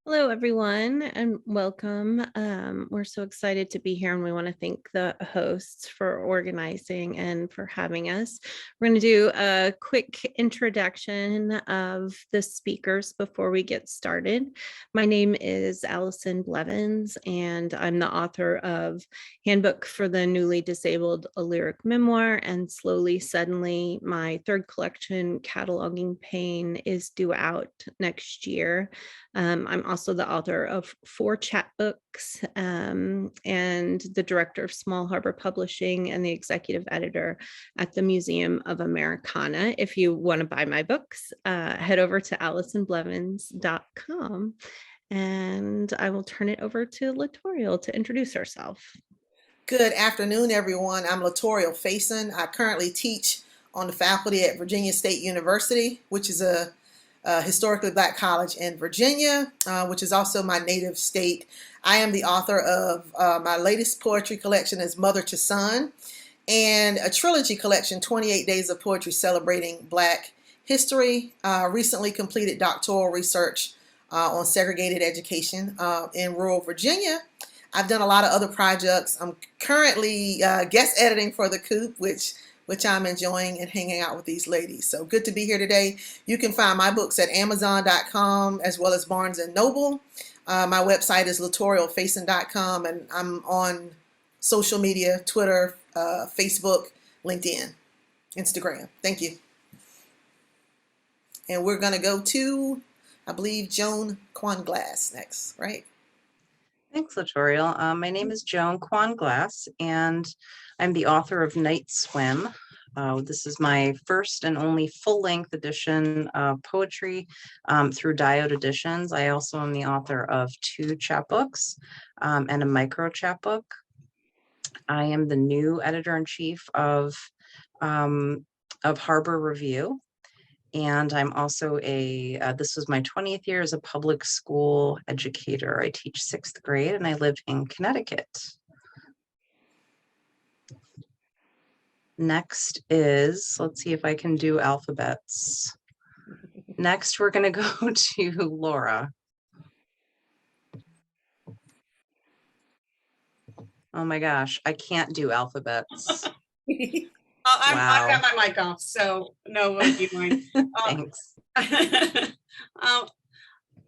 Hello, everyone, and welcome. We're so excited to be here, and we want to thank the hosts for organizing and for having us. We're going to do a quick introduction of the speakers before we get started. My name is Alison Blevins, and I'm the author of Handbook for the Newly Disabled, a Lyric Memoir, and Slowly, Suddenly. My third collection, Cataloging Pain, is due out next year. I'm also the author of 4 chapbooks and the director of Small Harbor Publishing and the executive editor at the Museum of Americana. If you want to buy my books, head over to AlisonBlevins.com, and I will turn it over to Latorial to introduce herself. Good afternoon, everyone. I'm Latorial Faison. I currently teach on the faculty at Virginia State University, which is a historically Black college in Virginia, which is also my native state. I am the author of my latest poetry collection is Mother to Son, and a trilogy collection, 28 Days of Poetry Celebrating Black History. Recently completed doctoral research on segregated education in rural Virginia. I've done a lot of other projects. I'm currently guest editing for the Coop, which I'm enjoying, and hanging out with these ladies. So good to be here today. You can find my books at Amazon.com as well as Barnes & Noble. My website is latorialfaison.com, and I'm on social media, Twitter, Facebook, LinkedIn, Instagram. Thank you. And we're going to go to, I believe, Joan Quan next, right? Thanks, Latorial. My name is Joan Quan, and I'm the author of Night Swim. This is my first and only full-length edition of poetry through Diode Editions. I also am the author of 2 chapbooks and a micro chapbook. I am the new editor-in-chief of Harbor Review. And I'm also this was my 20th year as a public school educator. I teach 6th grade and I live in Connecticut. Next is, let's see if I can do alphabets. Next, we're going to go to Laura. Oh my gosh, I can't do alphabets. I've got my mic off, so no one you mind. Thanks.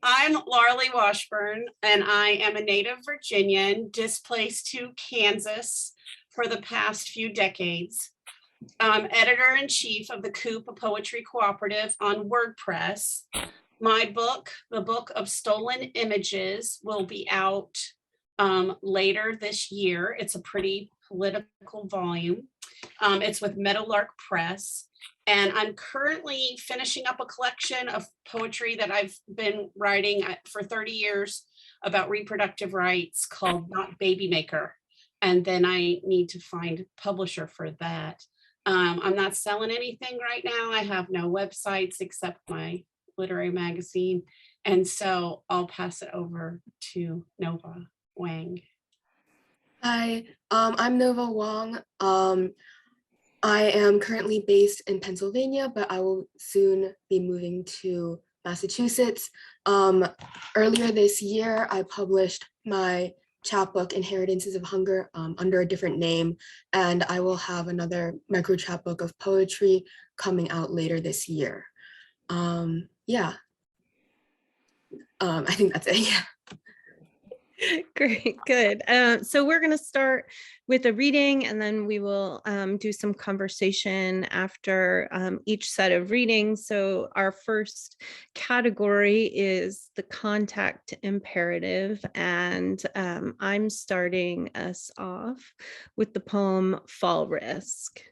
I'm Laura Lee Washburn, and I am a native Virginian displaced to Kansas for the past few decades. I'm editor-in-chief of the Coop, a poetry cooperative on WordPress. My book, The Book of Stolen Images, will be out later this year. It's a pretty political volume. It's with Meadowlark Press, and I'm currently finishing up a collection of poetry that I've been writing for 30 years about reproductive rights called Not Baby Maker, and then I need to find a publisher for that. I'm not selling anything right now. I have no websites except my literary magazine, and so I'll pass it over to Nova Wang. Hi, I'm Nova Wong. I am currently based in Pennsylvania, but I will soon be moving to Massachusetts. Earlier this year, I published my chapbook, Inheritances of Hunger, under a different name, and I will have another micro chapbook of poetry coming out later this year. Yeah, I think that's it, yeah. Great, good. So we're going to start with a reading, and then we will do some conversation after each set of readings. So our first category is the contact imperative, and I'm starting us off with the poem Fall Risk.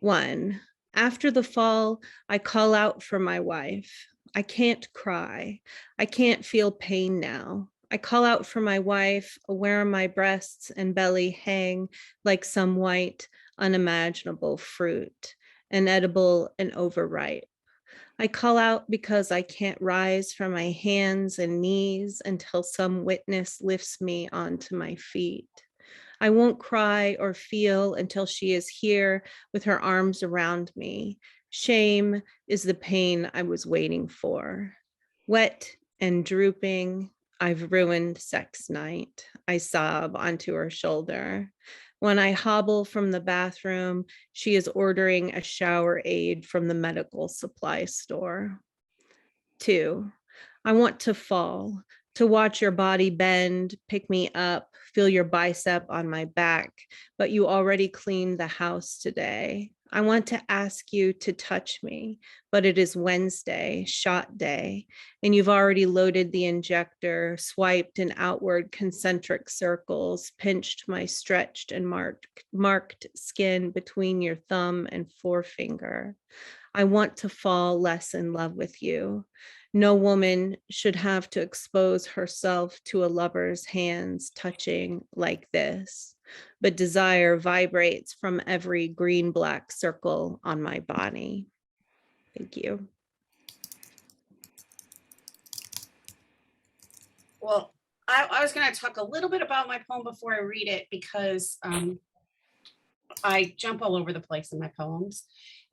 1. After the fall, I call out for my wife. I can't cry. I can't feel pain now. I call out for my wife, where my breasts and belly hang like some white, unimaginable fruit, inedible and overripe. I call out because I can't rise from my hands and knees until some witness lifts me onto my feet. I won't cry or feel until she is here with her arms around me. Shame is the pain I was waiting for. Wet and drooping, I've ruined sex night. I sob onto her shoulder. When I hobble from the bathroom, she is ordering a shower aid from the medical supply store. 2, I want to fall, to watch your body bend, pick me up, feel your bicep on my back, but you already cleaned the house today. I want to ask you to touch me, but it is Wednesday, shot day, and you've already loaded the injector, swiped in outward concentric circles, pinched my stretched and marked skin between your thumb and forefinger. I want to fall less in love with you. No woman should have to expose herself to a lover's hands touching like this, but desire vibrates from every green-black circle on my body. Thank you. Well, I was going to talk a little bit about my poem before I read it because I jump all over the place in my poems.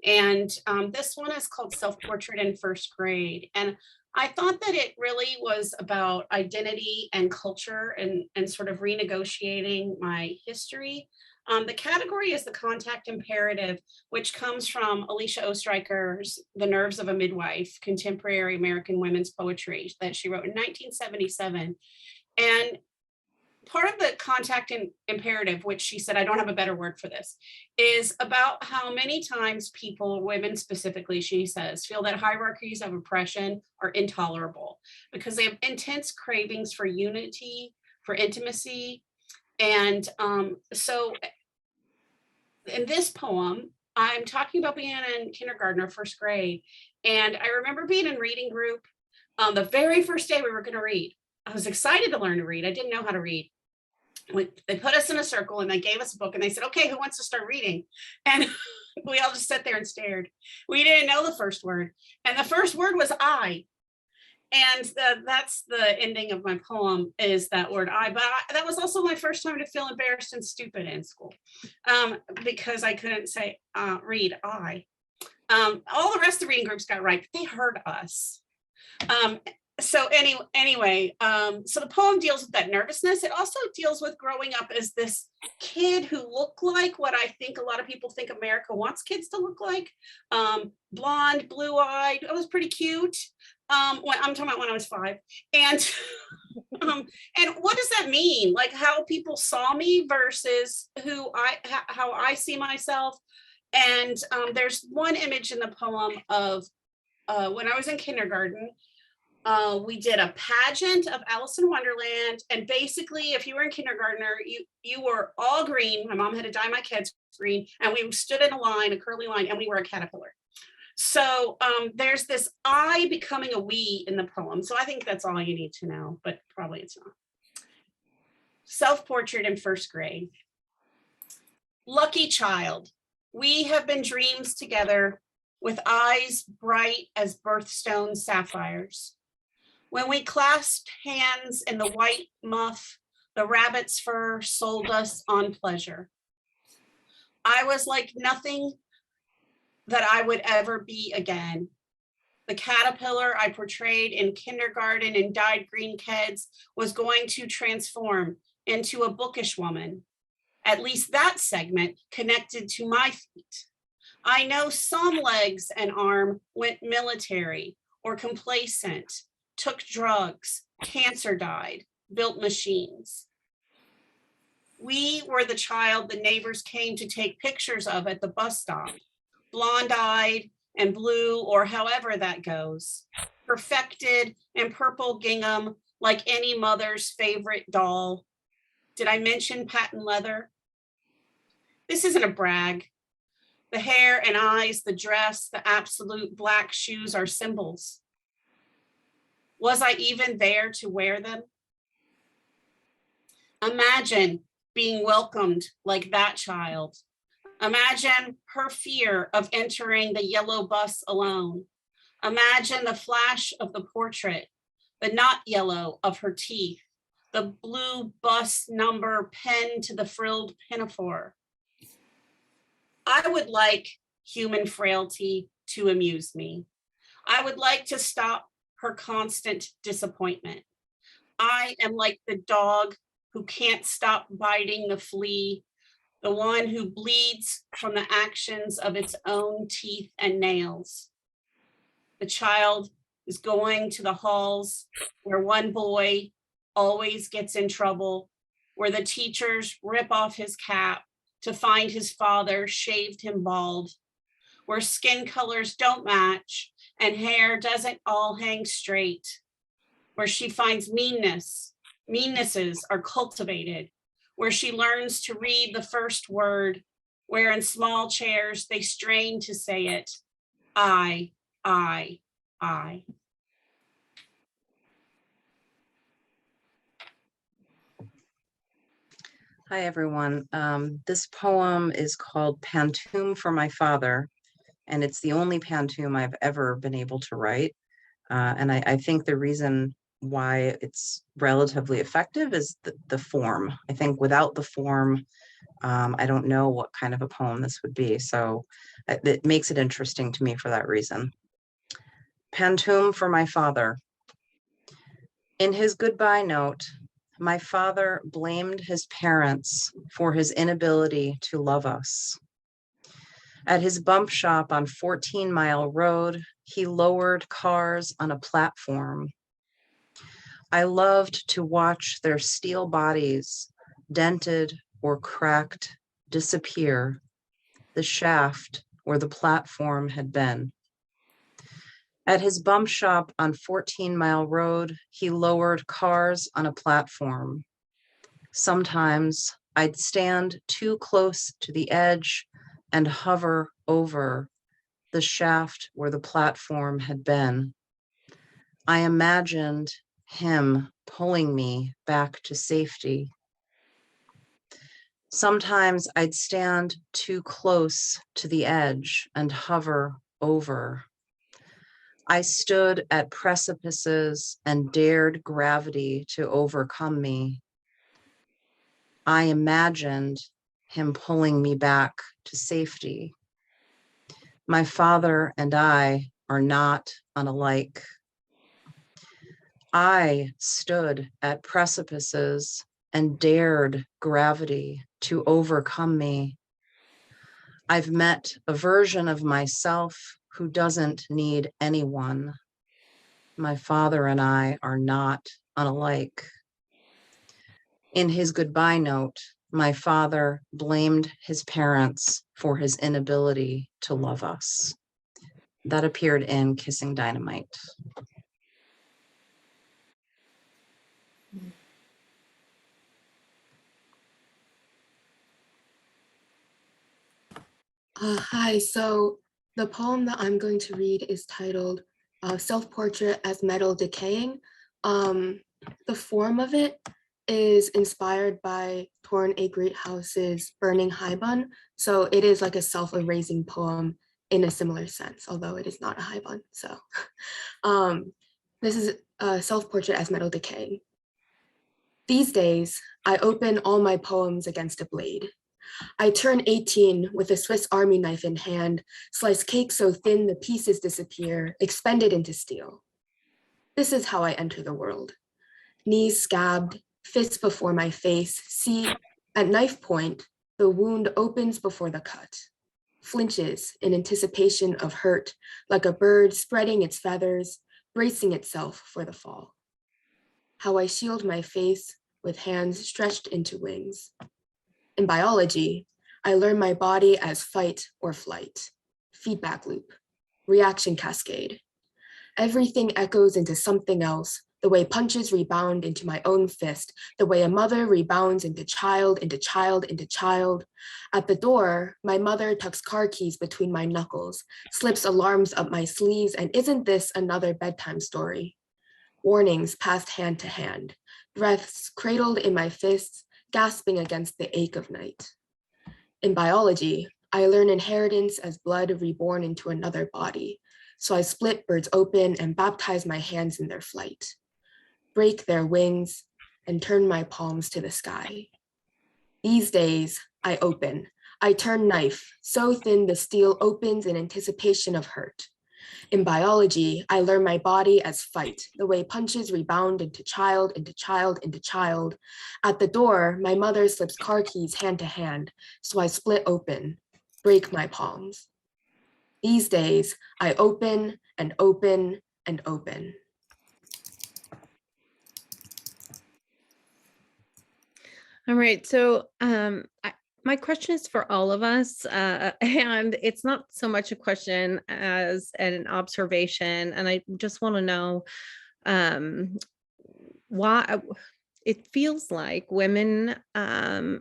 And this one is called Self-Portrait in First Grade. And I thought that it really was about identity and culture and sort of renegotiating my history. The category is the contact imperative, which comes from Alicia Oestreicher's The Nerves of a Midwife, Contemporary American Women's Poetry that she wrote in 1977. And part of the contact imperative, which she said, I don't have a better word for this, is about how many times people, women specifically, she says, feel that hierarchies of oppression are intolerable because they have intense cravings for unity, for intimacy. And so in this poem, I'm talking about being in kindergarten or first grade. And I remember being in reading group the very first day we were going to read. I was excited to learn to read. I didn't know how to read. They put us in a circle and they gave us a book and they said, okay, who wants to start reading? And we all just sat there and stared. We didn't know the first word. And the first word was I. And that's the ending of my poem is that word I. But that was also my first time to feel embarrassed and stupid in school because I couldn't say read I. All the rest of the reading groups got right, but they heard us. So anyway, so the poem deals with that nervousness. It also deals with growing up as this kid who looked like what I think a lot of people think America wants kids to look like. Blonde, blue-eyed. I was pretty cute. I'm talking about when I was 5. And and what does that mean? Like how people saw me versus how I see myself. And there's one image in the poem of when I was in kindergarten. We did a pageant of Alice in Wonderland. And basically, if you were in kindergartner, you were all green. My mom had to dye my kids green. And we stood in a line, a curly line, and we were a caterpillar. So there's this I becoming a we in the poem. So I think that's all you need to know, but probably it's not. Self-portrait in first grade. Lucky child, we have been dreams together with eyes bright as birthstone sapphires. When we clasped hands in the white muff, the rabbit's fur sold us on pleasure. I was like nothing that I would ever be again. The caterpillar I portrayed in kindergarten in dyed green keds was going to transform into a bookish woman. At least that segment connected to my feet. I know some legs and arm went military or complacent, took drugs, cancer died, built machines. We were the child the neighbors came to take pictures of at the bus stop, blonde-eyed and blue, or however that goes, perfected in purple gingham like any mother's favorite doll. Did I mention patent leather? This isn't a brag. The hair and eyes, the dress, the absolute black shoes are symbols. Was I even there to wear them? Imagine being welcomed like that child. Imagine her fear of entering the yellow bus alone. Imagine the flash of the portrait, the not yellow of her teeth, the blue bus number pinned to the frilled pinafore. I would like human frailty to amuse me. I would like to stop her constant disappointment. I am like the dog who can't stop biting the flea, the one who bleeds from the actions of its own teeth and nails. The child is going to the halls where one boy always gets in trouble, where the teachers rip off his cap to find his father shaved him bald, where skin colors don't match and hair doesn't all hang straight, where she finds meannesses are cultivated, where she learns to read the first word, where in small chairs they strain to say it, I. Hi, everyone. This poem is called Pantoum for My Father, and it's the only pantoum I've ever been able to write. And I think the reason why it's relatively effective is the form. I think without the form, I don't know what kind of a poem this would be. So it makes it interesting to me for that reason. Pantoum for My Father. In his goodbye note, my father blamed his parents for his inability to love us. At his bump shop on 14 Mile Road, he lowered cars on a platform. I loved to watch their steel bodies, dented or cracked, disappear, the shaft where the platform had been. At his bump shop on 14 Mile Road, he lowered cars on a platform. Sometimes I'd stand too close to the edge and hover over the shaft where the platform had been. I imagined him pulling me back to safety. Sometimes I'd stand too close to the edge and hover over. I stood at precipices and dared gravity to overcome me. I imagined him pulling me back to safety. My father and I are not unlike. I stood at precipices and dared gravity to overcome me. I've met a version of myself who doesn't need anyone. My father and I are not unlike. In his goodbye note, my father blamed his parents for his inability to love us. That appeared in Kissing Dynamite. Hi, so the poem that I'm going to read is titled Self-Portrait as Metal Decaying. The form of it is inspired by Torn A Great House's Burning Haibun. So it is like a self-erasing poem in a similar sense, although it is not a haibun. So this is a self-portrait as metal decaying. These days, I open all my poems against a blade. I turn 18 with a Swiss Army knife in hand, slice cake so thin the pieces disappear, expended into steel. This is how I enter the world. Knees scabbed, fists before my face. See, at knife point, the wound opens before the cut, flinches in anticipation of hurt, like a bird spreading its feathers, bracing itself for the fall. How I shield my face with hands stretched into wings. In biology, I learn my body as fight or flight, feedback loop, reaction cascade. Everything echoes into something else, the way punches rebound into my own fist, the way a mother rebounds into child, into child, into child. At the door, my mother tucks car keys between my knuckles, slips alarms up my sleeves, and isn't this another bedtime story? Warnings passed hand to hand, breaths cradled in my fists, gasping against the ache of night. In biology, I learn inheritance as blood reborn into another body. So I split birds open and baptize my hands in their flight, break their wings, and turn my palms to the sky. These days, I open. I turn knife, so thin the steel opens in anticipation of hurt. In biology, I learn my body as fight, the way punches rebound into child, into child, into child. At the door, my mother slips car keys hand to hand, so I split open, break my palms. These days, I open and open and open. All right, so my question is for all of us, and it's not so much a question as an observation, and I just want to know why it feels like women, I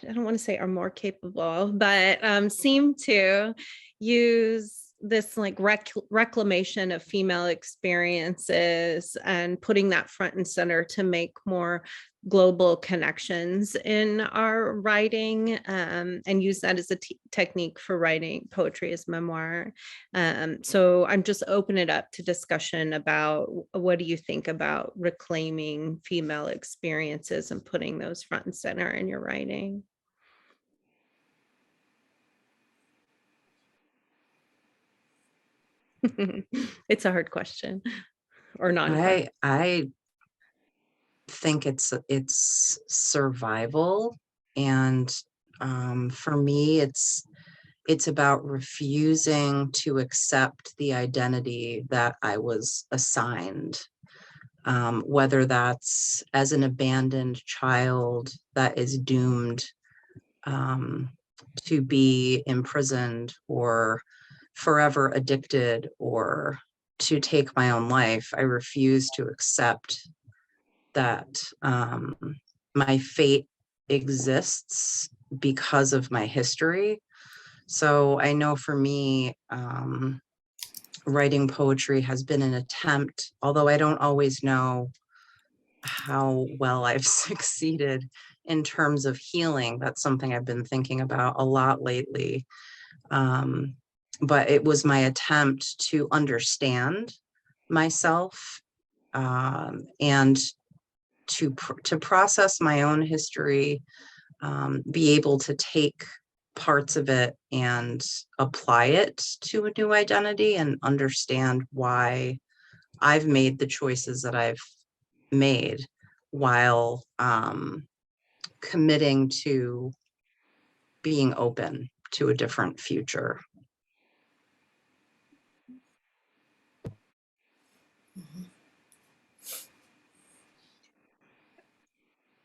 don't want to say are more capable, but seem to use this like reclamation of female experiences and putting that front and center to make more global connections in our writing, and use that as a technique for writing poetry as memoir. So I'm just open it up to discussion about what do you think about reclaiming female experiences and putting those front and center in your writing? It's a hard question, or not. I think it's survival, and for me it's about refusing to accept the identity that I was assigned, whether that's as an abandoned child that is doomed to be imprisoned or forever addicted or to take my own life. I refuse to accept that my fate exists because of my history. So I know for me, writing poetry has been an attempt, although I don't always know how well I've succeeded in terms of healing. That's something I've been thinking about a lot lately. But it was my attempt to understand myself, and to process my own history, be able to take parts of it and apply it to a new identity and understand why I've made the choices that I've made, while committing to being open to a different future.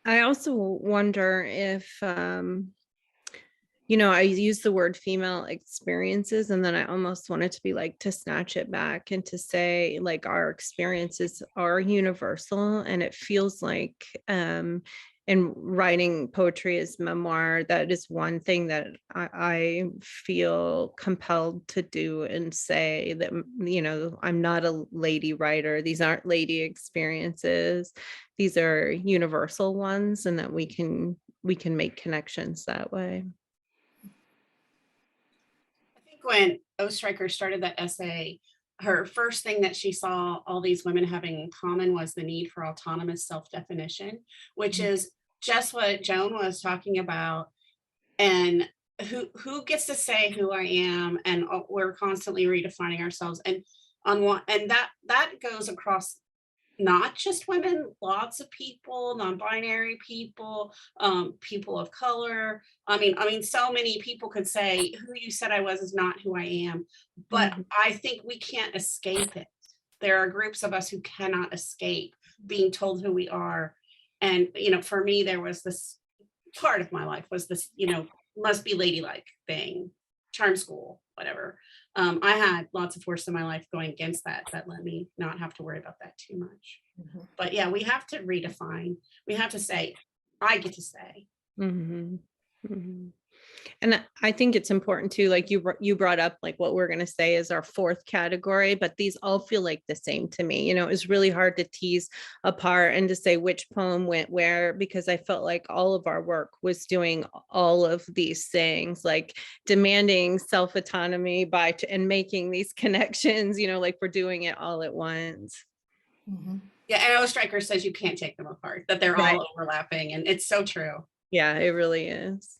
I also wonder if, I use the word female experiences, and then I almost want it to be like to snatch it back and to say like our experiences are universal. And it feels like in writing poetry as memoir, that is one thing that I feel compelled to do and say that, I'm not a lady writer. These aren't lady experiences. These are universal ones, and that we can make connections that way. I think when Oestreicher started that essay, her first thing that she saw all these women having in common was the need for autonomous self-definition, which is just what Joan was talking about. And who gets to say who I am? And we're constantly redefining ourselves. And that goes across not just women, lots of people, non-binary people, people of color. I mean, so many people could say who you said I was is not who I am, but I think we can't escape it. There are groups of us who cannot escape being told who we are. And, for me, there was this part of my life was this, must be ladylike thing, charm school, whatever. I had lots of force in my life going against that let me not have to worry about that too much. But yeah, we have to redefine. We have to say, I get to say. And I think it's important too, like you brought up like what we're going to say is our fourth category, but these all feel like the same to me. It was really hard to tease apart and to say which poem went where, because I felt like all of our work was doing all of these things, like demanding self-autonomy and making these connections, like we're doing it all at once. Yeah, and Oestreicher says you can't take them apart, that they're all overlapping, and it's so true. Yeah, it really is.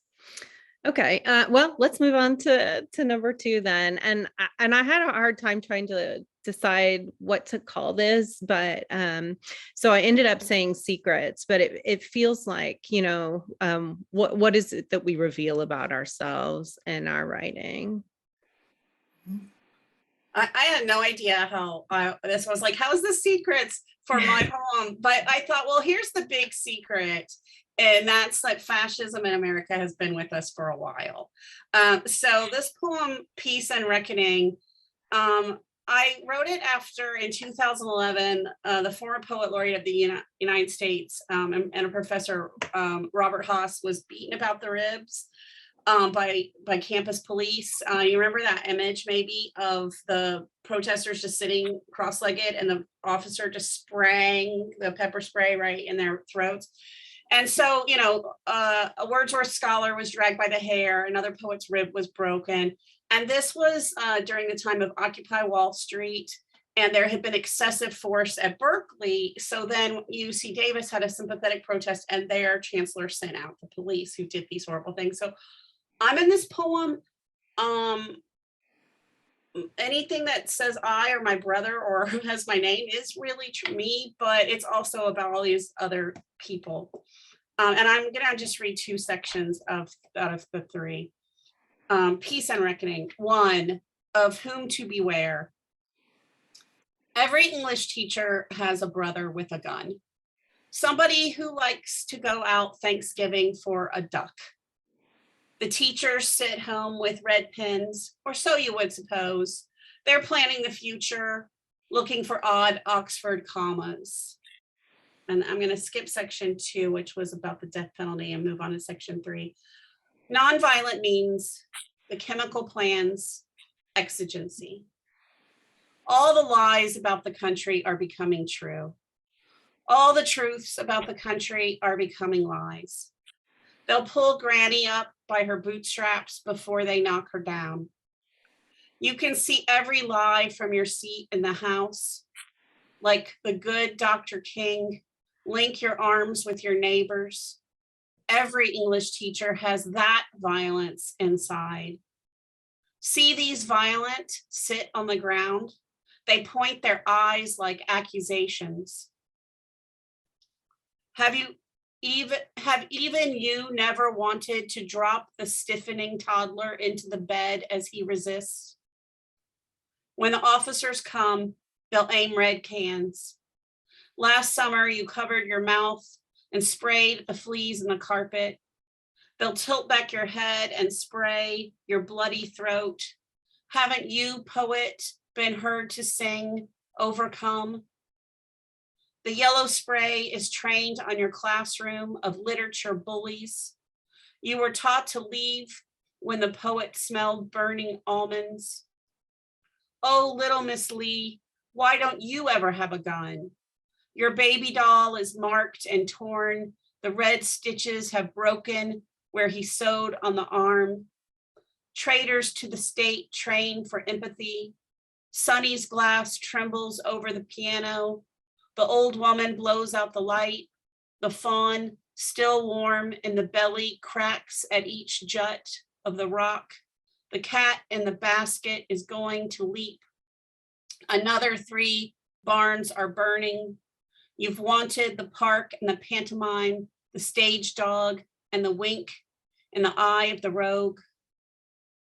Okay, well, let's move on to number 2 then. And I had a hard time trying to decide what to call this, but so I ended up saying secrets, but it feels like, what is it that we reveal about ourselves in our writing? I had no idea how this was like, how is the secrets for my poem? But I thought, well, here's the big secret. And that's that fascism in America has been with us for a while. So this poem, Peace and Reckoning, I wrote it after, in 2011, the former poet laureate of the United States and a professor, Robert Haas, was beaten about the ribs by campus police. You remember that image maybe of the protesters just sitting cross-legged and the officer just spraying the pepper spray right in their throats. And so, a Wordsworth scholar was dragged by the hair, another poet's rib was broken. And this was during the time of Occupy Wall Street, and there had been excessive force at Berkeley. So then UC Davis had a sympathetic protest, and their chancellor sent out the police who did these horrible things. So I'm in this poem, anything that says I or my brother or who has my name is really me, but it's also about all these other people. And I'm gonna just read 2 sections out of the 3. Peace and Reckoning. 1, of whom to beware. Every English teacher has a brother with a gun. Somebody who likes to go out Thanksgiving for a duck. The teachers sit home with red pens, or so you would suppose. They're planning the future, looking for odd Oxford commas. And I'm going to skip section 2, which was about the death penalty, and move on to section 3. Nonviolent means the chemical plans, exigency. All the lies about the country are becoming true. All the truths about the country are becoming lies. They'll pull Granny up by her bootstraps before they knock her down. You can see every lie from your seat in the House. Like the good Dr. King, link your arms with your neighbors. Every English teacher has that violence inside. See these violent sit on the ground. They point their eyes like accusations. Have even you never wanted to drop the stiffening toddler into the bed as he resists? When the officers come, they'll aim red cans. Last summer, you covered your mouth and sprayed the fleas in the carpet. They'll tilt back your head and spray your bloody throat. Haven't you, poet, been heard to sing, Overcome? The yellow spray is trained on your classroom of literature bullies. You were taught to leave when the poet smelled burning almonds. Oh, little Miss Lee, why don't you ever have a gun? Your baby doll is marked and torn. The red stitches have broken where he sewed on the arm. Traitors to the state train for empathy. Sonny's glass trembles over the piano. The old woman blows out the light. The fawn, still warm in the belly, cracks at each jut of the rock. The cat in the basket is going to leap. Another 3 barns are burning. You've wanted the park and the pantomime, the stage dog and the wink in the eye of the rogue.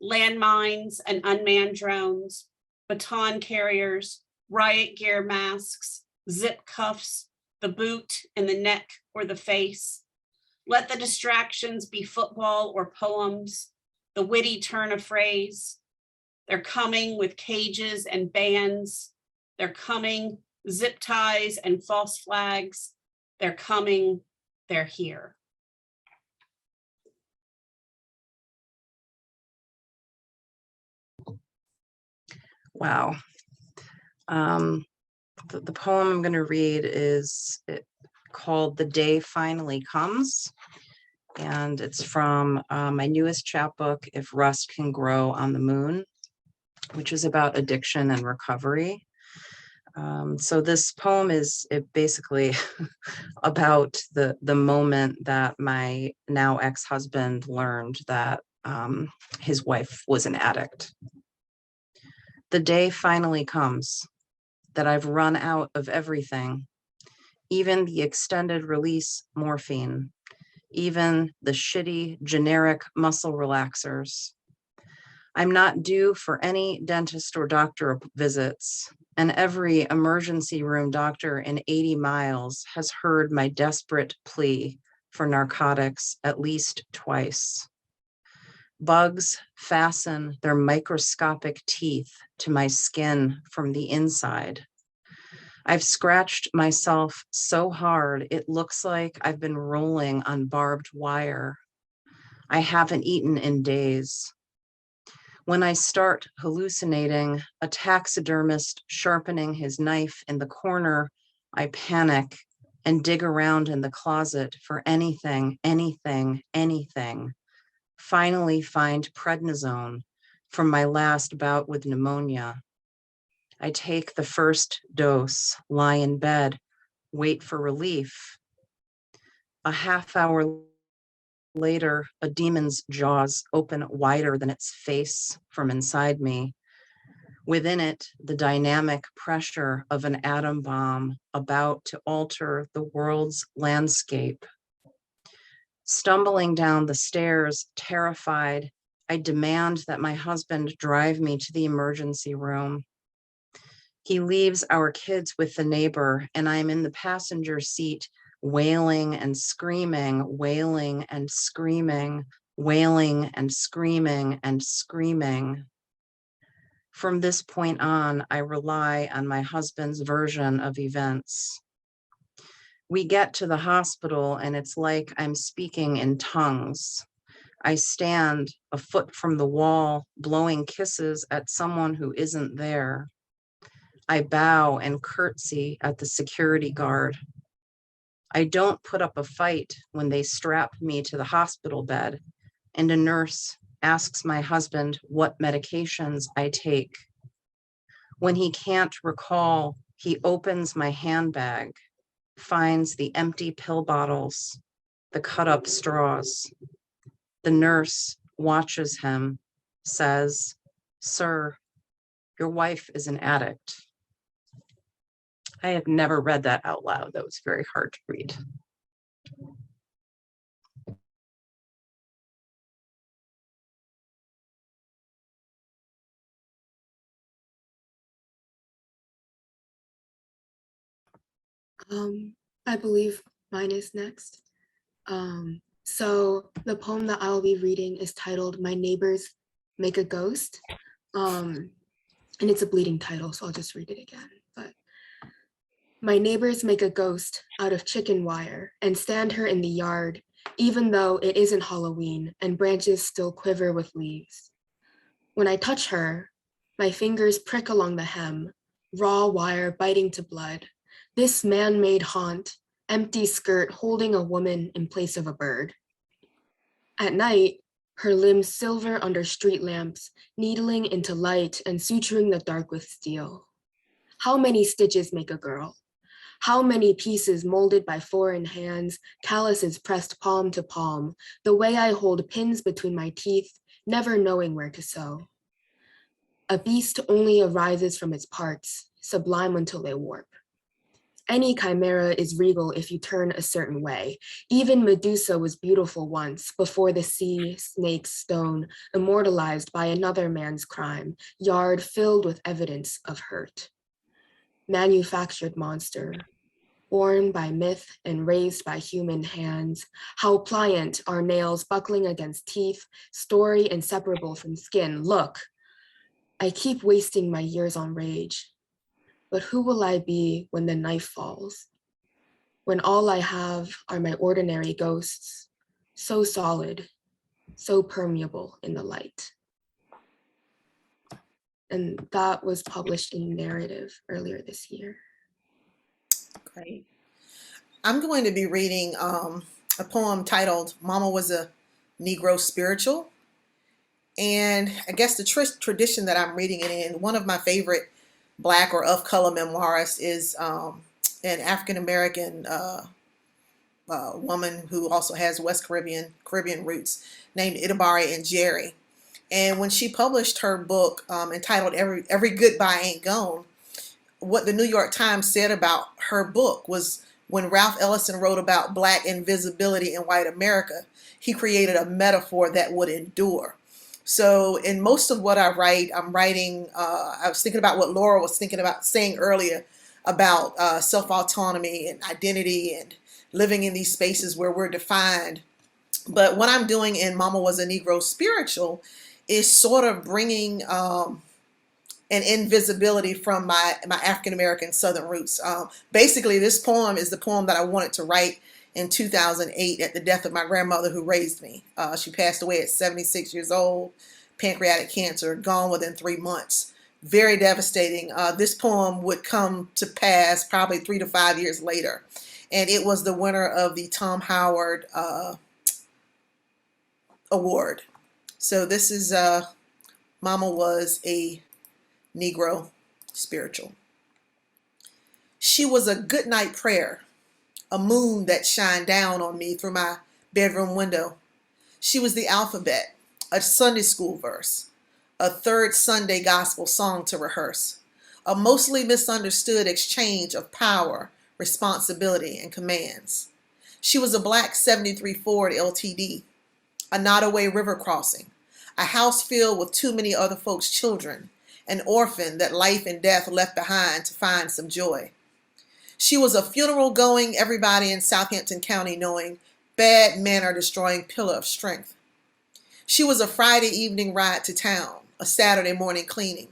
Landmines and unmanned drones, baton carriers, riot gear masks, zip cuffs, the boot in the neck or the face. Let the distractions be football or poems, the witty turn of phrase. They're coming with cages and bands. They're coming, zip ties and false flags. They're coming, they're here. Wow. The poem I'm going to read is called The Day Finally Comes. And it's from my newest chapbook, If Rust Can Grow on the Moon, which is about addiction and recovery. So this poem is basically about the moment that my now ex-husband learned that his wife was an addict. The day finally comes that I've run out of everything, even the extended release morphine, even the shitty generic muscle relaxers. I'm not due for any dentist or doctor visits, and every emergency room doctor in 80 miles has heard my desperate plea for narcotics at least twice. Bugs fasten their microscopic teeth to my skin from the inside. I've scratched myself so hard it looks like I've been rolling on barbed wire. I haven't eaten in days. When I start hallucinating a taxidermist sharpening his knife in the corner, I panic and dig around in the closet for anything, finally find prednisone from my last bout with pneumonia. I take the first dose, lie in bed, wait for relief. A half hour later, a demon's jaws open wider than its face from inside me. Within it, the dynamic pressure of an atom bomb about to alter the world's landscape. Stumbling down the stairs, terrified, I demand that my husband drive me to the emergency room. He leaves our kids with the neighbor, and I'm in the passenger seat, wailing and screaming, wailing and screaming, wailing and screaming and screaming. From this point on, I rely on my husband's version of events. We get to the hospital and it's like I'm speaking in tongues. I stand a foot from the wall, blowing kisses at someone who isn't there. I bow and curtsy at the security guard. I don't put up a fight when they strap me to the hospital bed and a nurse asks my husband what medications I take. When he can't recall, he opens my handbag, finds the empty pill bottles, the cut up straws. The nurse watches him, says, "Sir, your wife is an addict." I have never read that out loud. That was very hard to read. I believe mine is next. So the poem that I'll be reading is titled "My Neighbors Make a Ghost." And it's a bleeding title, so I'll just read it again. But my neighbors make a ghost out of chicken wire and stand her in the yard, even though it isn't Halloween and branches still quiver with leaves. When I touch her, my fingers prick along the hem, raw wire biting to blood. This man-made haunt, empty skirt holding a woman in place of a bird. At night, her limbs silver under street lamps, needling into light and suturing the dark with steel. How many stitches make a girl? How many pieces molded by foreign hands, calluses pressed palm to palm, the way I hold pins between my teeth, never knowing where to sew. A beast only arises from its parts, sublime until they warp. Any chimera is regal if you turn a certain way. Even Medusa was beautiful once, before the sea, snake, stone, immortalized by another man's crime, yard filled with evidence of hurt. Manufactured monster, born by myth and raised by human hands. How pliant are nails buckling against teeth, story inseparable from skin. Look, I keep wasting my years on rage. But who will I be when the knife falls? When all I have are my ordinary ghosts, so solid, so permeable in the light. And that was published in Narrative earlier this year. Great. I'm going to be reading a poem titled "Mama Was a Negro Spiritual." And I guess the tradition that I'm reading it in, one of my favorite Black or of color memoirists is an African-American woman who also has West Caribbean roots named Itabari and Jerry. And when she published her book entitled Every Goodbye Ain't Gone, what the New York Times said about her book was, when Ralph Ellison wrote about Black invisibility in white America, he created a metaphor that would endure. So in most of what I write, I'm writing, I was thinking about what Laura was thinking about saying earlier about self-autonomy and identity and living in these spaces where we're defined. But what I'm doing in Mama Was a Negro Spiritual is sort of bringing an invisibility from my African-American Southern roots. Basically, this poem is the poem that I wanted to write in 2008 at the death of my grandmother who raised me. She passed away at 76 years old, pancreatic cancer, gone within 3 months. Very devastating. This poem would come to pass probably 3 to 5 years later. And it was the winner of the Tom Howard Award. So this is Mama Was a Negro Spiritual. She was a good night prayer, a moon that shined down on me through my bedroom window. She was the alphabet, a Sunday school verse, a third Sunday gospel song to rehearse, a mostly misunderstood exchange of power, responsibility, and commands. She was a black 73 Ford LTD, a Nottoway River crossing, a house filled with too many other folks' children, an orphan that life and death left behind to find some joy. She was a funeral-going, everybody in Southampton County knowing, bad manner-destroying pillar of strength. She was a Friday evening ride to town, a Saturday morning cleaning,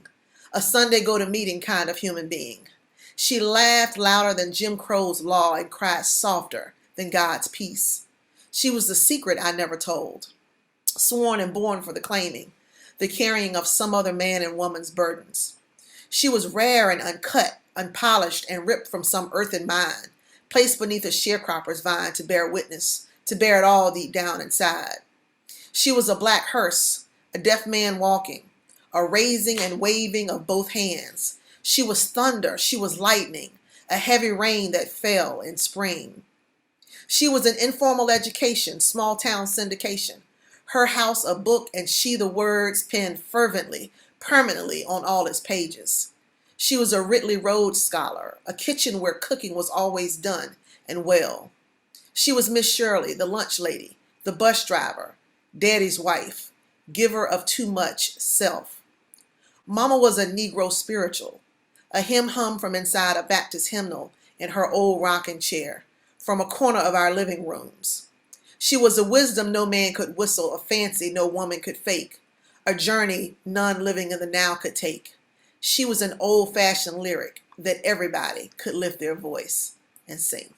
a Sunday go-to-meeting kind of human being. She laughed louder than Jim Crow's law and cried softer than God's peace. She was the secret I never told, sworn and born for the claiming, the carrying of some other man and woman's burdens. She was rare and uncut, unpolished, and ripped from some earthen mine, placed beneath a sharecropper's vine to bear witness, to bear it all deep down inside. She was a black hearse, a deaf man walking, a raising and waving of both hands. She was thunder, she was lightning, a heavy rain that fell in spring. She was an informal education, small town syndication, her house a book and she the words penned fervently, permanently on all its pages. She was a Ridley Road scholar, a kitchen where cooking was always done and well. She was Miss Shirley, the lunch lady, the bus driver, Daddy's wife, giver of too much self. Mama was a Negro spiritual, a hymn hum from inside a Baptist hymnal in her old rocking chair, from a corner of our living rooms. She was a wisdom no man could whistle, a fancy no woman could fake, a journey none living in the now could take. She was an old-fashioned lyric that everybody could lift their voice and sing.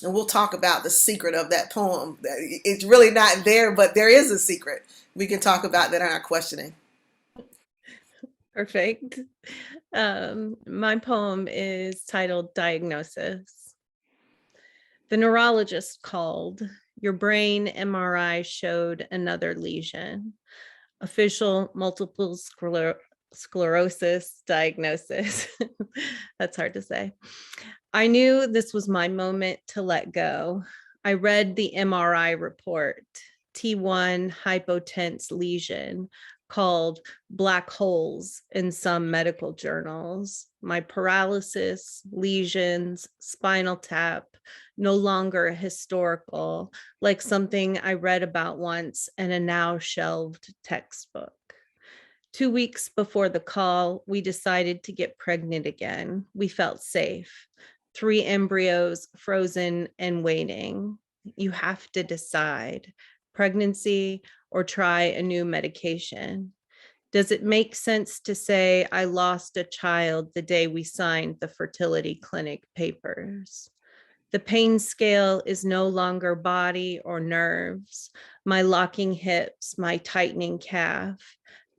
And we'll talk about the secret of that poem. It's really not there, but there is a secret. We can talk about that in our questioning. Perfect. My poem is titled Diagnosis. The neurologist called. Your brain MRI showed another lesion. Official multiple sclerosis diagnosis. That's hard to say. I knew this was my moment to let go. I read the MRI report, T1 hypotense lesion, called black holes in some medical journals. My paralysis, lesions, spinal tap, no longer historical, like something I read about once in a now shelved textbook. 2 weeks before the call, we decided to get pregnant again. We felt safe. 3 embryos frozen and waiting. You have to decide, pregnancy or try a new medication. Does it make sense to say I lost a child the day we signed the fertility clinic papers? The pain scale is no longer body or nerves, my locking hips, my tightening calf.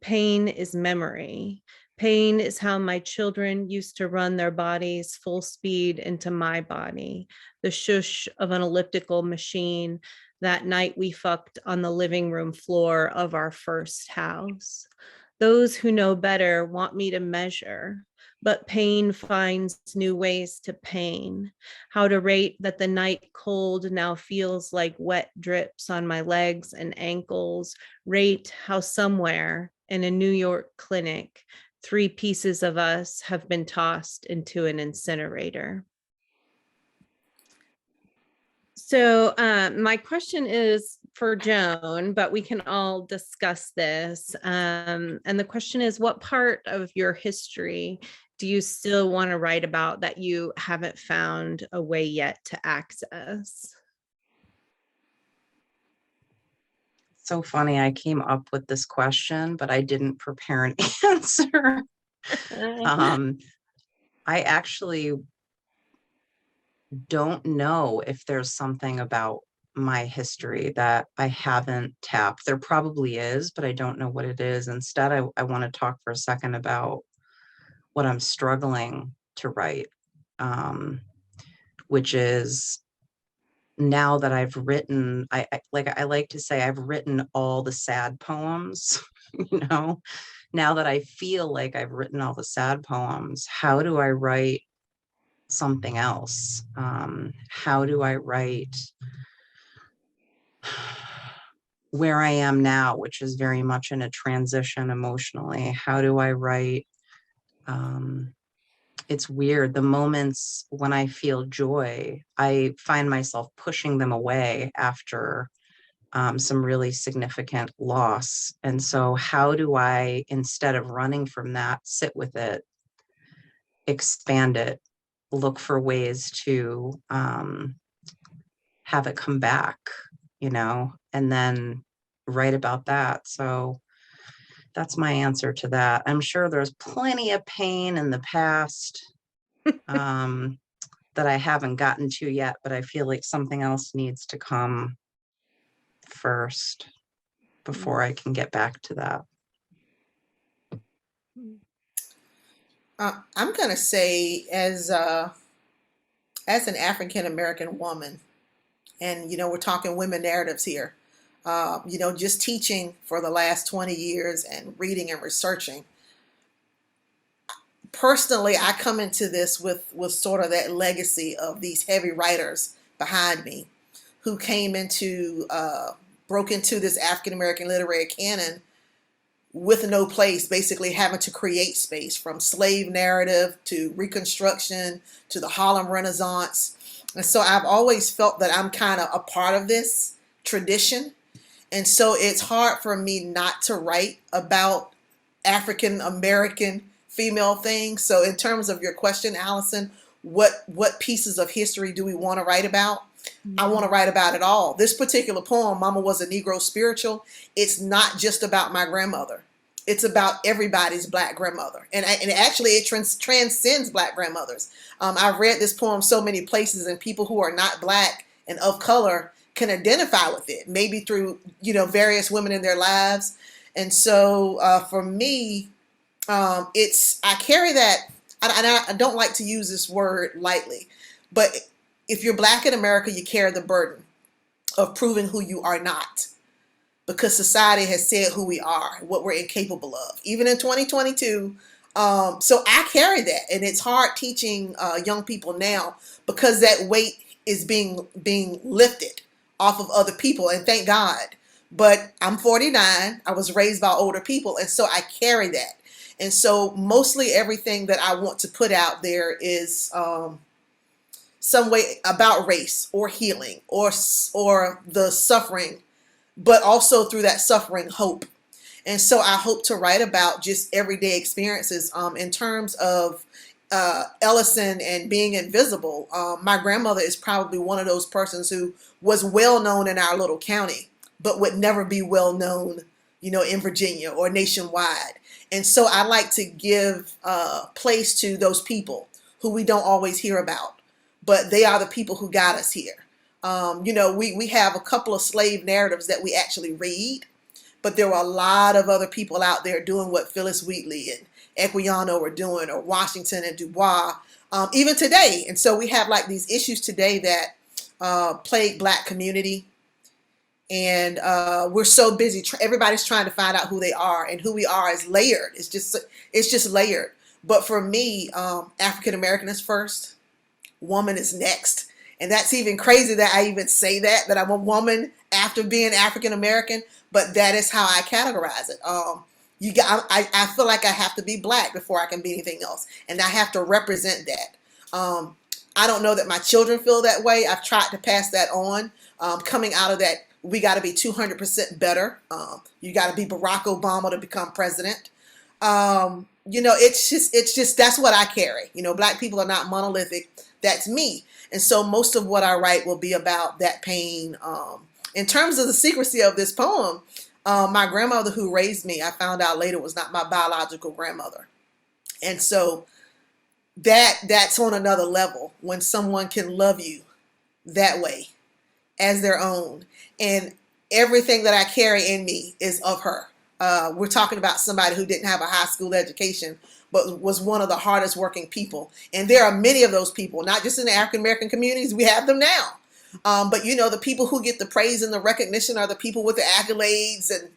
Pain is memory. Pain is how my children used to run their bodies full speed into my body, the shush of an elliptical machine that night we fucked on the living room floor of our first house. Those who know better want me to measure, but pain finds new ways to pain. How to rate that the night cold now feels like wet drips on my legs and ankles. Rate how somewhere in a New York clinic, 3 pieces of us have been tossed into an incinerator. So my question is for Joan, but we can all discuss this. And the question is, what part of your history do you still want to write about that you haven't found a way yet to access? So funny, I came up with this question, but I didn't prepare an answer. I actually don't know if there's something about my history that I haven't tapped. There probably is, but I don't know what it is. Instead, I want to talk for a second about what I'm struggling to write, which is now that I've written, I like to say I've written all the sad poems, now that I feel like I've written all the sad poems, how do I write something else? How do I write where I am now, which is very much in a transition emotionally? How do I write? It's weird. The moments when I feel joy, I find myself pushing them away after some really significant loss. And so how do I, instead of running from that, sit with it, expand it, look for ways to have it come back, and then write about that. So that's my answer to that. I'm sure there's plenty of pain in the past that I haven't gotten to yet, but I feel like something else needs to come first before I can get back to that. I'm going to say as an African American woman, and, we're talking women narratives here, just teaching for the last 20 years and reading and researching. Personally, I come into this with sort of that legacy of these heavy writers behind me who broke into this African American literary canon with no place, basically having to create space, from slave narrative to Reconstruction to the Harlem Renaissance. And so I've always felt that I'm kind of a part of this tradition. And so it's hard for me not to write about African American female things. So in terms of your question, Alison, what pieces of history do we want to write about? I want to write about it all. This particular poem, Mama Was a Negro Spiritual, it's not just about my grandmother. It's about everybody's Black grandmother. And actually it transcends Black grandmothers. I've read this poem so many places, and people who are not Black and of color can identify with it, maybe through, various women in their lives. And so for me, I carry that, and I don't like to use this word lightly, but if you're Black in America, you carry the burden of proving who you are not, because society has said who we are, what we're incapable of, even in 2022. So I carry that, and it's hard teaching young people now because that weight is being lifted off of other people, and thank God. But I'm 49. I was raised by older people, and so I carry that. And so mostly everything that I want to put out there is some way about race or healing or the suffering, but also through that suffering, hope. And so I hope to write about just everyday experiences. In terms of Ellison and being invisible, my grandmother is probably one of those persons who was well known in our little county, but would never be well known, in Virginia or nationwide. And so I like to give place to those people who we don't always hear about, but they are the people who got us here. We have a couple of slave narratives that we actually read, but there were a lot of other people out there doing what Phyllis Wheatley and Equiano were doing, or Washington and Du Bois, even today. And so we have like these issues today that plague Black community. And we're so busy. Everybody's trying to find out who they are, and who we are is layered. It's just layered. But for me, African American is first, woman is next. And that's even crazy that I even say that I'm a woman after being African American, but that is how I categorize it. I feel like I have to be Black before I can be anything else, and I have to represent that. I don't know that my children feel that way. I've tried to pass that on. Coming out of that, we got to be 200% better. You got to be Barack Obama to become president. It's just that's what I carry. Black people are not monolithic. That's me. And so most of what I write will be about that pain. In terms of the secrecy of this poem, my grandmother who raised me, I found out later, was not my biological grandmother. And so that's on another level when someone can love you that way as their own. And everything that I carry in me is of her. We're talking about somebody who didn't have a high school education, but was one of the hardest working people. And there are many of those people, not just in the African American communities, we have them now. But the people who get the praise and the recognition are the people with the accolades and,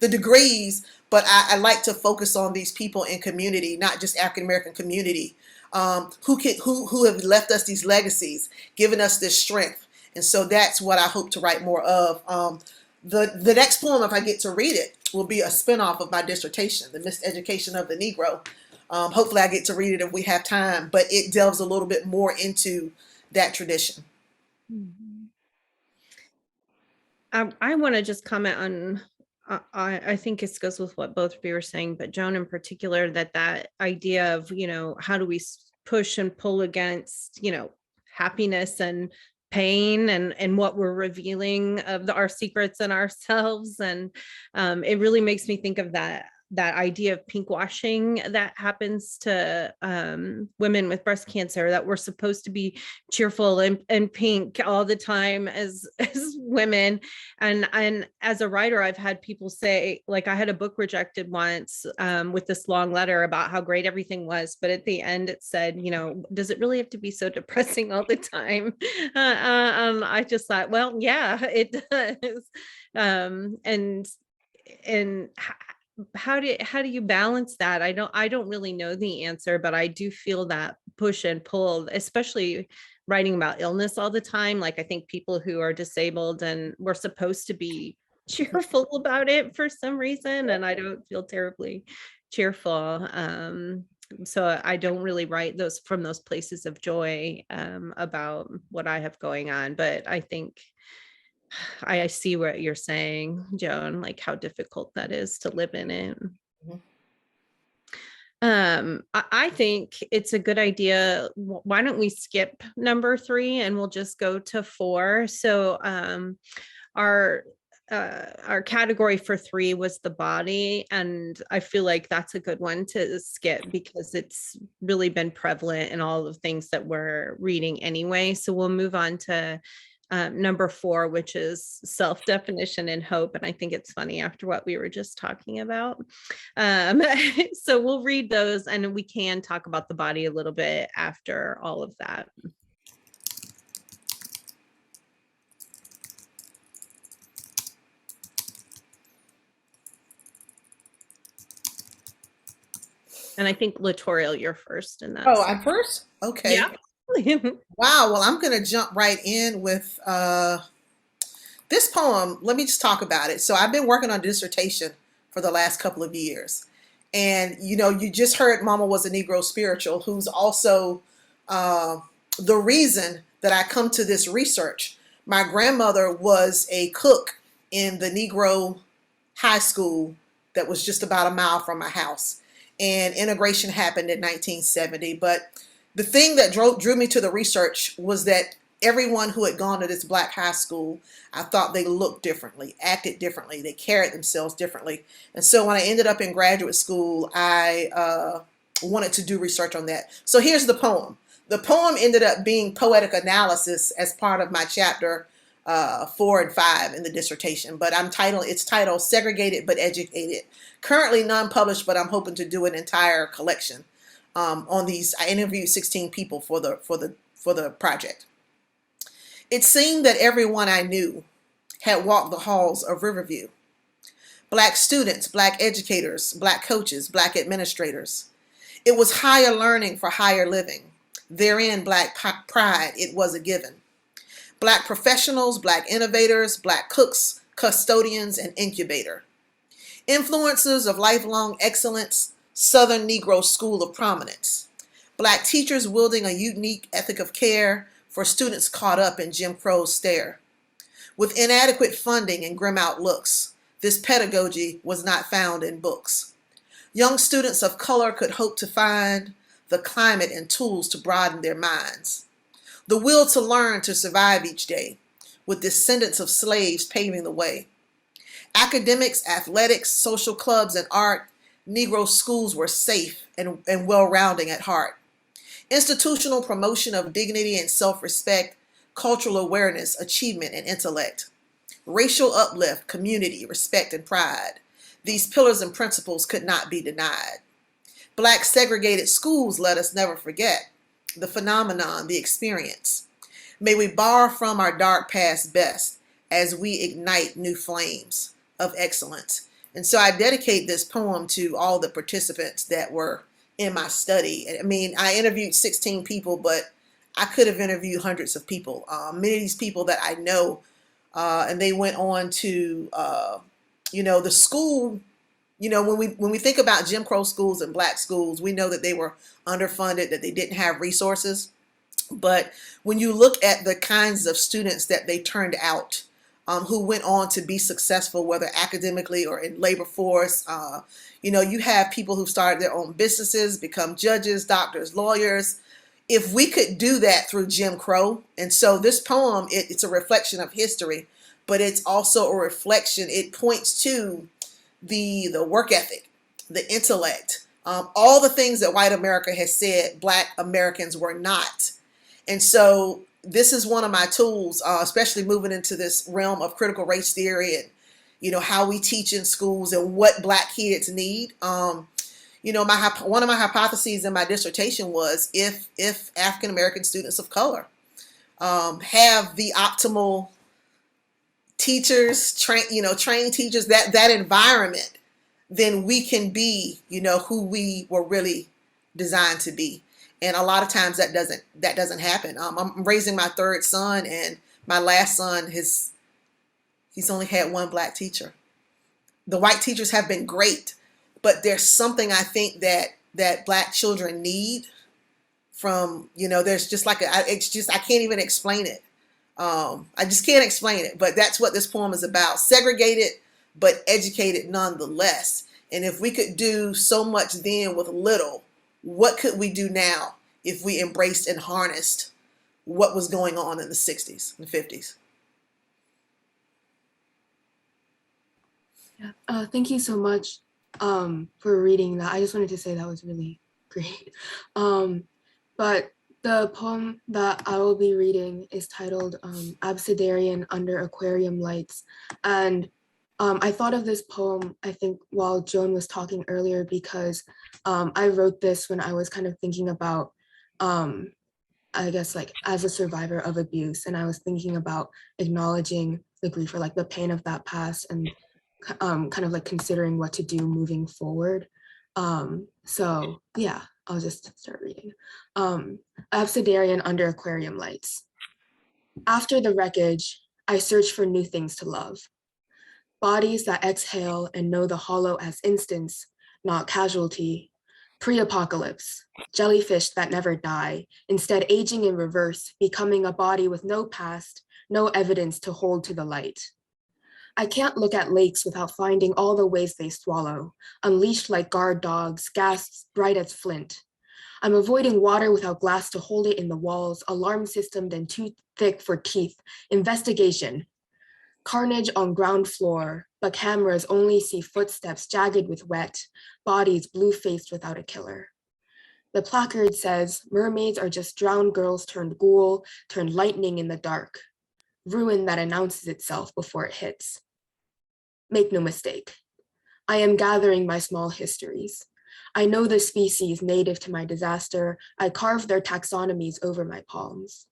the degrees. But I like to focus on these people in community, not just African American community, who have left us these legacies, given us this strength. And so that's what I hope to write more of. The next poem, if I get to read it, will be a spinoff of my dissertation, The Miseducation of the Negro. Hopefully I get to read it if we have time, but it delves a little bit more into that tradition. I want to just comment on, I think it goes with what both of you were saying, but Joan in particular, that idea of, how do we push and pull against, happiness and pain and what we're revealing of our secrets and ourselves. And it really makes me think of that idea of pink washing that happens to women with breast cancer, that we're supposed to be cheerful and pink all the time as women. And as a writer, I've had people say, like, I had a book rejected once with this long letter about how great everything was, but at the end it said, does it really have to be so depressing all the time? I just thought, well, yeah, it does. And how do you balance that? I don't really know the answer, but I do feel that push and pull, especially writing about illness all the time. Like, I think people who are disabled and we're supposed to be cheerful about it for some reason, and I don't feel terribly cheerful. So I don't really write from those places of joy about what I have going on, but I think I see what you're saying, Joan, like how difficult that is to live in it. I think it's a good idea. Why don't we skip number 3 and we'll just go to 4? So our category for 3 was the body, and I feel like that's a good one to skip because it's really been prevalent in all of the things that we're reading anyway. So we'll move on to number 4, which is self-definition and hope. And I think it's funny after what we were just talking about. So we'll read those and we can talk about the body a little bit after all of that. And I think Latorial, you're first in that. Oh, I'm first? Okay. Yeah. Wow. Well, I'm going to jump right in with this poem. Let me just talk about it. So I've been working on a dissertation for the last couple of years. And, you just heard Mama was a Negro spiritual, who's also the reason that I come to this research. My grandmother was a cook in the Negro high school that was just about a mile from my house. And integration happened in 1970. But the thing that drew me to the research was that everyone who had gone to this Black high school, I thought they looked differently, acted differently, they carried themselves differently. And so when I ended up in graduate school, I wanted to do research on that. So here's the poem. The poem ended up being poetic analysis as part of my chapter 4 and 5 in the dissertation, but it's titled Segregated but Educated. Currently non-published, but I'm hoping to do an entire collection on these. I interviewed 16 people for the project. It seemed that everyone I knew had walked the halls of Riverview. Black students, Black educators, Black coaches, Black administrators. It was higher learning for higher living. Therein, Black pride, it was a given. Black professionals, Black innovators, Black cooks, custodians, and incubator. Influencers of lifelong excellence, Southern Negro School of Prominence. Black teachers wielding a unique ethic of care for students caught up in Jim Crow's stare. With inadequate funding and grim outlooks, this pedagogy was not found in books. Young students of color could hope to find the climate and tools to broaden their minds. The will to learn to survive each day, with descendants of slaves paving the way. Academics, athletics, social clubs, and art, Negro schools were safe and well-rounding at heart. Institutional promotion of dignity and self-respect, cultural awareness, achievement, and intellect. Racial uplift, community, respect, and pride. These pillars and principles could not be denied. Black segregated schools, let us never forget the phenomenon, the experience. May we borrow from our dark past best as we ignite new flames of excellence. And so I dedicate this poem to all the participants that were in my study. I mean, I interviewed 16 people, but I could have interviewed hundreds of people. Many of these people that I know, and they went on to, the school. When we think about Jim Crow schools and Black schools, we know that they were underfunded, that they didn't have resources. But when you look at the kinds of students that they turned out, who went on to be successful, whether academically or in labor force, you have people who started their own businesses, become judges, doctors, lawyers. If we could do that through Jim Crow, and so this poem, it's a reflection of history, but it's also a reflection, it points to the work ethic, the intellect, all the things that white America has said Black Americans were not. And so this is one of my tools, especially moving into this realm of critical race theory and, how we teach in schools and what Black kids need. One of my hypotheses in my dissertation was if African American students of color have the optimal teachers, trained teachers, that environment, then we can be, who we were really designed to be. And a lot of times that doesn't happen. I'm raising my third son, and my last son, he's only had one Black teacher. The white teachers have been great, but there's something I think that Black children need from, there's just like I can't even explain it. I just can't explain it, but that's what this poem is about. Segregated, but educated nonetheless. And if we could do so much then with little, what could we do now if we embraced and harnessed what was going on in the 60s and 50s? Yeah. Thank you so much for reading that. I just wanted to say that was really great. But the poem that I will be reading is titled Absidarian Under Aquarium Lights. And I thought of this poem, I think, while Joan was talking earlier, because I wrote this when I was kind of thinking about, I guess, like as a survivor of abuse. And I was thinking about acknowledging the grief or like the pain of that past and kind of like considering what to do moving forward. So yeah, I'll just start reading. Absidarian Under Aquarium Lights. After the wreckage, I search for new things to love. Bodies that exhale and know the hollow as instance, not casualty. Pre-apocalypse, jellyfish that never die, instead aging in reverse, becoming a body with no past, no evidence to hold to the light. I can't look at lakes without finding all the ways they swallow, unleashed like guard dogs, gasps bright as flint. I'm avoiding water without glass to hold it in the walls, alarm system then too thick for teeth, investigation. Carnage on ground floor, but cameras only see footsteps jagged with wet, bodies blue-faced without a killer. The placard says, mermaids are just drowned girls turned ghoul, turned lightning in the dark. Ruin that announces itself before it hits. Make no mistake, I am gathering my small histories. I know the species native to my disaster. I carve their taxonomies over my palms.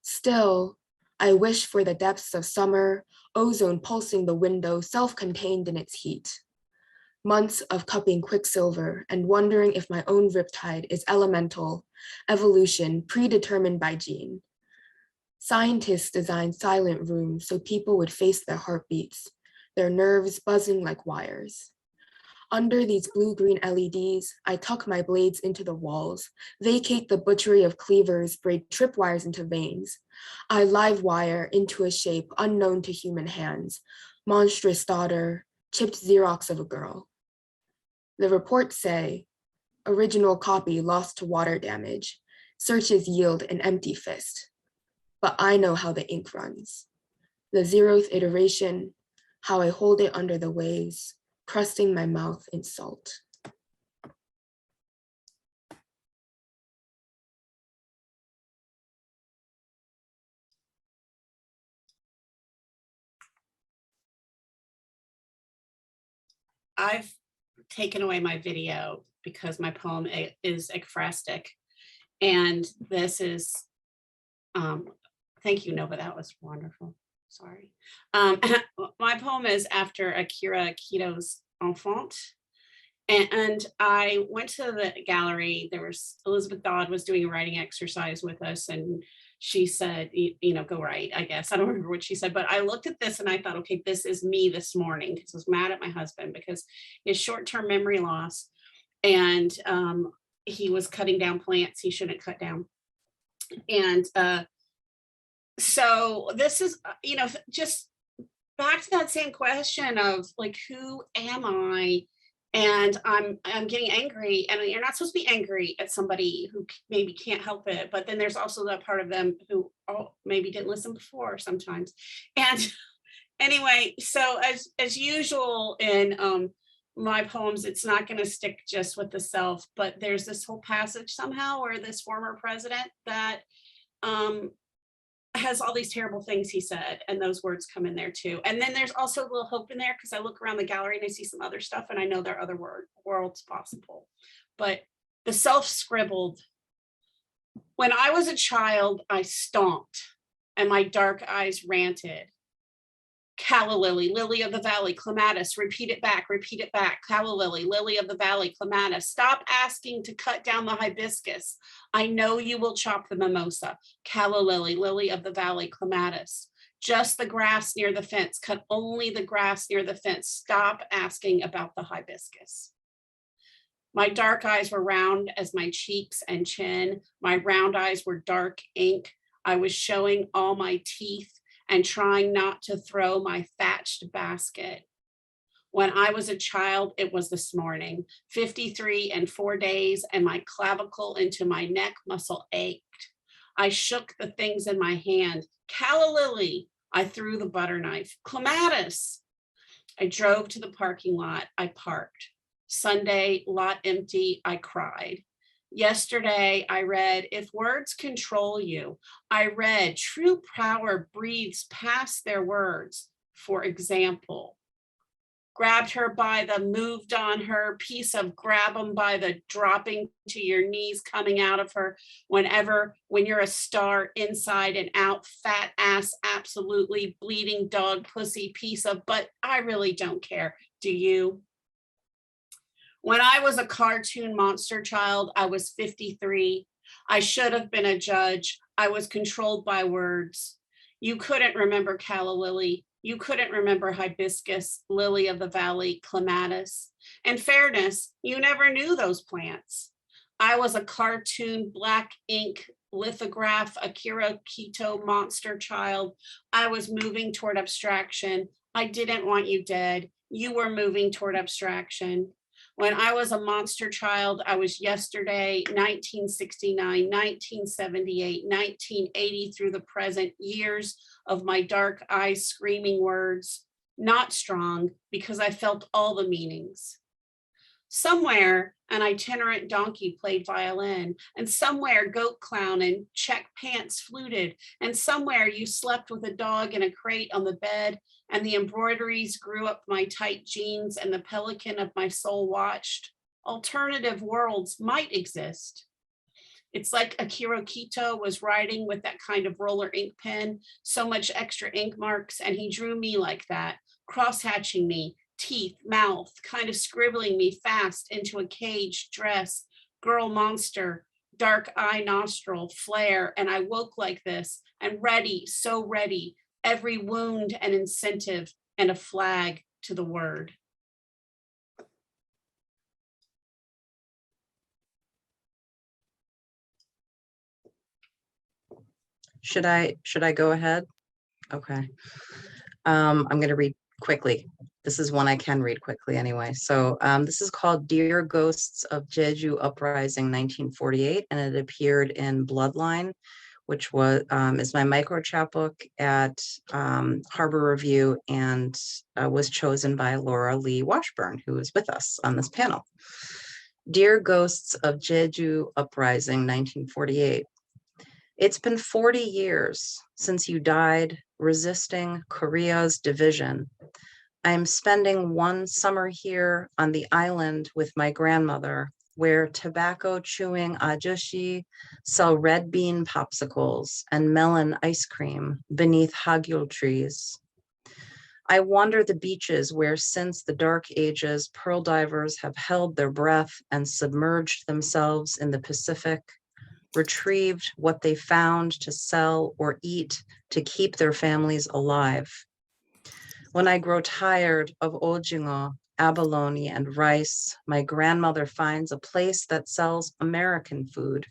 Still, I wish for the depths of summer, ozone pulsing the window, self-contained in its heat. months of cupping quicksilver and wondering if my own riptide is elemental, evolution predetermined by gene. Scientists designed silent rooms so people would face their heartbeats, their nerves buzzing like wires. Under these blue-green LEDs, I tuck my blades into the walls, vacate the butchery of cleavers, braid tripwires into veins. I live wire into a shape unknown to human hands, monstrous daughter, chipped Xerox of a girl. The reports say, original copy lost to water damage, searches yield an empty fist. But I know how the ink runs. The 0th iteration, how I hold it under the waves, crusting my mouth in salt. I've taken away my video because my poem is ekphrastic. And this is, thank you, Nova, that was wonderful. Sorry. My poem is after Akira Kito's Enfant. And I went to the gallery. There was Elizabeth Dodd was doing a writing exercise with us, and she said, you know, go write, I guess. I don't remember what she said, but I looked at this and I thought, okay, this is me this morning, because I was mad at my husband because his short-term memory loss, and he was cutting down plants he shouldn't cut down. And so this is, you know, just back to that same question of like, who am I? And I'm getting angry, and you're not supposed to be angry at somebody who maybe can't help it. But then there's also that part of them who maybe didn't listen before sometimes. And anyway, so as usual in my poems, it's not going to stick just with the self, but there's this whole passage somehow where this former president that has all these terrible things he said, and those words come in there too. And then there's also a little hope in there, because I look around the gallery and I see some other stuff, and I know there are other worlds possible. But the self scribbled, when I was a child, I stomped and my dark eyes ranted. Calla lily, lily of the valley, clematis, repeat it back, calla lily, lily of the valley, clematis. Stop asking to cut down the hibiscus. I know you will chop the mimosa. Calla lily, lily of the valley, clematis. Just the grass near the fence, cut only the grass near the fence. Stop asking about the hibiscus. My dark eyes were round as my cheeks and chin. My round eyes were dark ink. I was showing all my teeth and trying not to throw my thatched basket. When I was a child, it was this morning, 53 and 4 days, and my clavicle into my neck muscle ached. I shook the things in my hand. Calla lily, I threw the butter knife. Clematis. I drove to the parking lot. I parked. Sunday, lot empty, I cried. Yesterday, I read, if words control you. I read, true power breathes past their words. For example, grabbed her by the moved on her piece of grab them by the dropping to your knees coming out of her when you're a star inside and out, fat ass, absolutely bleeding dog pussy piece of, but I really don't care. Do you? When I was a cartoon monster child, I was 53. I should have been a judge. I was controlled by words. You couldn't remember calla lily. You couldn't remember hibiscus, lily of the valley, clematis. In fairness, you never knew those plants. I was a cartoon black ink lithograph, Akira Kito monster child. I was moving toward abstraction. I didn't want you dead. You were moving toward abstraction. When I was a monster child, I was yesterday, 1969, 1978, 1980 through the present, years of my dark eyes screaming words, not strong, because I felt all the meanings. Somewhere, an itinerant donkey played violin, and somewhere goat clown and check pants fluted, and somewhere you slept with a dog in a crate on the bed, and the embroideries grew up my tight jeans, and the pelican of my soul watched. Alternative worlds might exist. It's like Akira Kito was writing with that kind of roller ink pen, so much extra ink marks, and he drew me like that, cross-hatching me, teeth, mouth, kind of scribbling me fast into a cage dress, girl monster, dark eye nostril, flare, and I woke like this, and ready, so ready, every wound an incentive and a flag to the word. Should I go ahead? Okay. I'm going to read quickly. This is one I can read quickly anyway. So this is called Dear Ghosts of Jeju Uprising 1948, and it appeared in Bloodline, which was is my micro chapbook at Harbor Review, and was chosen by Laura Lee Washburn, who is with us on this panel. Dear Ghosts of Jeju Uprising 1948. It's been 40 years since you died resisting Korea's division. I am spending one summer here on the island with my grandmother, where tobacco chewing ajushi sell red bean popsicles and melon ice cream beneath hagul trees. I wander the beaches where since the Dark Ages, pearl divers have held their breath and submerged themselves in the Pacific, retrieved what they found to sell or eat to keep their families alive. When I grow tired of ojingo, abalone, and rice, my grandmother finds a place that sells American food,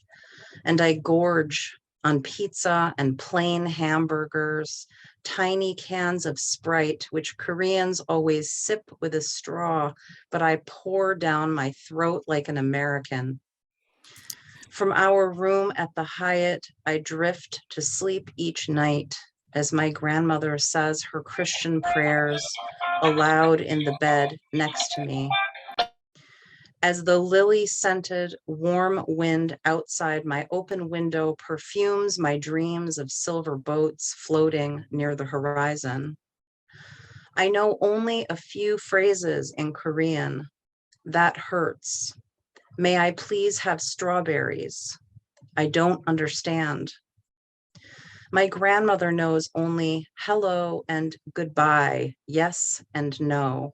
and I gorge on pizza and plain hamburgers, tiny cans of Sprite, which Koreans always sip with a straw, but I pour down my throat like an American. From our room at the Hyatt, I drift to sleep each night as my grandmother says her Christian prayers aloud in the bed next to me. As the lily-scented, warm wind outside my open window perfumes my dreams of silver boats floating near the horizon. I know only a few phrases in Korean. That hurts. May I please have strawberries? I don't understand. My grandmother knows only hello and goodbye, yes and no.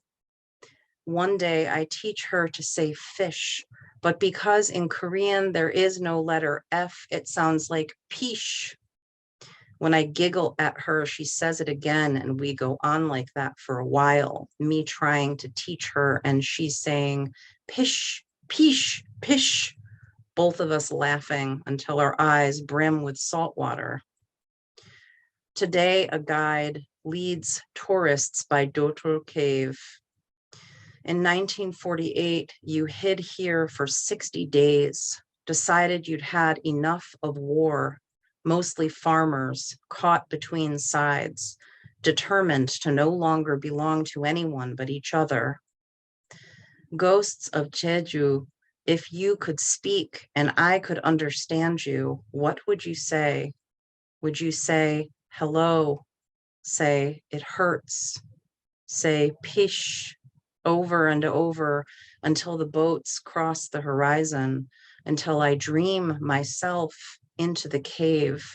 One day I teach her to say fish, but because in Korean there is no letter F, it sounds like pish. When I giggle at her, she says it again, and we go on like that for a while, me trying to teach her, and she's saying pish, pish, pish, both of us laughing until our eyes brim with salt water. Today, a guide leads tourists by Dotor Cave. In 1948, you hid here for 60 days, decided you'd had enough of war, mostly farmers caught between sides, determined to no longer belong to anyone but each other. Ghosts of Jeju, if you could speak and I could understand you, what would you say? Would you say, hello? Say, it hurts. Say, pish, over and over until the boats cross the horizon, until I dream myself into the cave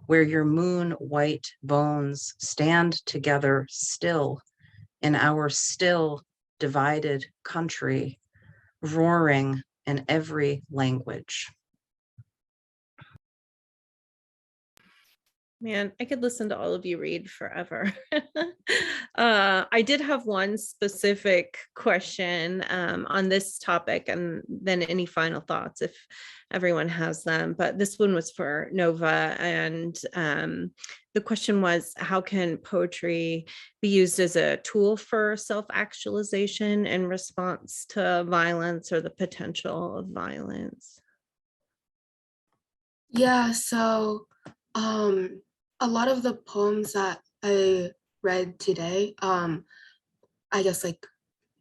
where your moon white bones stand together still in our still divided country, roaring in every language. Man, I could listen to all of you read forever. I did have one specific question on this topic, and then any final thoughts if everyone has them. But this one was for Nova, and the question was, how can poetry be used as a tool for self-actualization in response to violence or the potential of violence? Yeah, so a lot of the poems that I read today, I guess like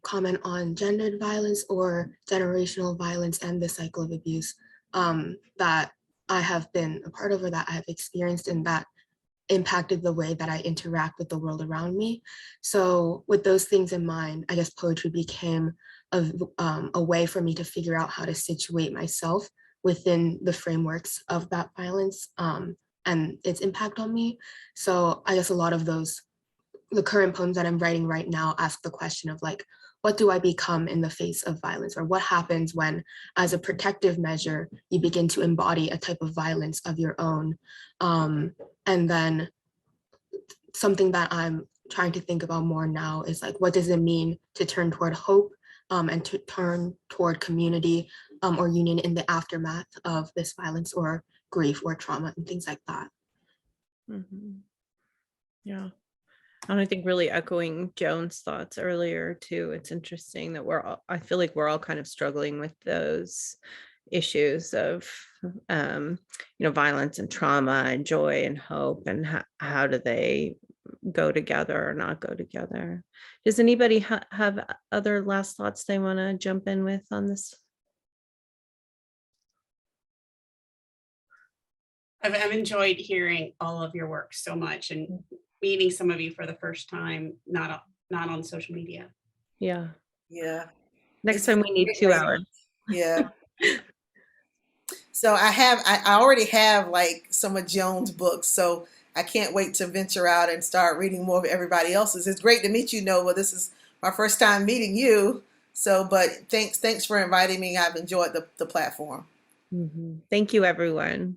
comment on gendered violence or generational violence and the cycle of abuse that I have been a part of or that I have experienced and that impacted the way that I interact with the world around me. So with those things in mind, I guess poetry became a way for me to figure out how to situate myself within the frameworks of that violence and its impact on me. So I guess a lot of those the current poems that I'm writing right now ask the question of like, what do I become in the face of violence? Or what happens when, as a protective measure, you begin to embody a type of violence of your own? And then something that I'm trying to think about more now is like, what does it mean to turn toward hope and to turn toward community or union in the aftermath of this violence or grief or trauma and things like that. Yeah. And I think really echoing Joan's thoughts earlier too, it's interesting that I feel like we're all kind of struggling with those issues of, violence and trauma and joy and hope, and how do they go together or not go together. Does anybody have other last thoughts they want to jump in with on this? I've enjoyed hearing all of your work so much and meeting some of you for the first time, not on social media. Yeah. Next time we need 2 hours. Yeah. So I already have like some of Joan's books, so I can't wait to venture out and start reading more of everybody else's. It's great to meet you, Nova. This is my first time meeting you. So, but thanks for inviting me. I've enjoyed the platform. Thank you, everyone.